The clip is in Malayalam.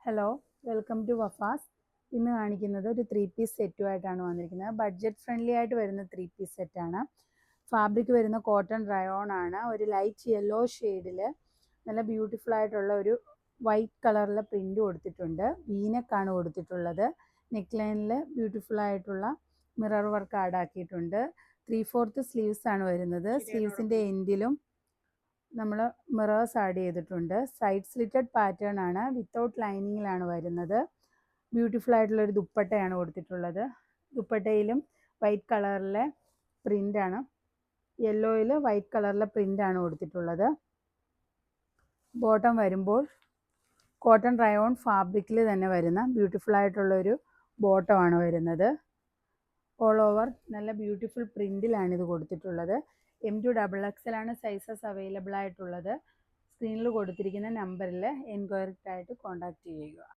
Hello, welcome to വഫാസ്. ഇന്ന് കാണിക്കുന്നത് ഒരു 3 പീസ് സെറ്റുമായിട്ടാണ് വന്നിരിക്കുന്നത്. ബഡ്ജറ്റ് ഫ്രണ്ട്ലി ആയിട്ട് വരുന്ന 3 പീസ് സെറ്റാണ്. ഫാബ്രിക് വരുന്ന കോട്ടൺ റയോൺ ആണ്. ഒരു ലൈറ്റ് യെല്ലോ ഷെയ്ഡിൽ നല്ല ബ്യൂട്ടിഫുൾ ആയിട്ടുള്ള ഒരു വൈറ്റ് കളറിലെ പ്രിൻ്റ് കൊടുത്തിട്ടുണ്ട്. വീനക്കാണ് കൊടുത്തിട്ടുള്ളത്. നെക്ക് ലൈനിൽ ബ്യൂട്ടിഫുൾ ആയിട്ടുള്ള മിറർ വർക്ക് ആഡ് ആക്കിയിട്ടുണ്ട്. 3/4 സ്ലീവ്സ് ആണ് വരുന്നത്. സ്ലീവ്സിൻ്റെ എൻഡിലും നമ്മൾ മിറേഴ്സ് ആഡ് ചെയ്തിട്ടുണ്ട്. സൈഡ് സ്ലിറ്റഡ് പാറ്റേൺ ആണ്. വിത്തൗട്ട് ലൈനിങ്ങിലാണ് വരുന്നത്. ബ്യൂട്ടിഫുൾ ആയിട്ടുള്ള ഒരു ദുപ്പട്ടയാണ് കൊടുത്തിട്ടുള്ളത്. ദുപ്പട്ടയിലും വൈറ്റ് കളറിലെ പ്രിൻ്റാണ്, യെല്ലോയിൽ വൈറ്റ് കളറിലെ പ്രിൻ്റാണ് കൊടുത്തിട്ടുള്ളത്. ബോട്ടം വരുമ്പോൾ കോട്ടൺ റയോൺ ഫാബ്രിക്കിൽ തന്നെ വരുന്ന ബ്യൂട്ടിഫുൾ ആയിട്ടുള്ളൊരു ബോട്ടമാണ് വരുന്നത്. ഓൾ ഓവർ നല്ല ബ്യൂട്ടിഫുൾ പ്രിൻറ്റിലാണ് ഇത് കൊടുത്തിട്ടുള്ളത്. M2XXL ആണ് സൈസസ് അവൈലബിൾ ആയിട്ടുള്ളത്. സ്ക്രീനിൽ കൊടുത്തിരിക്കുന്ന നമ്പറിൽ എൻക്വയറിക്കായിട്ട് കോൺടാക്റ്റ് ചെയ്യുക.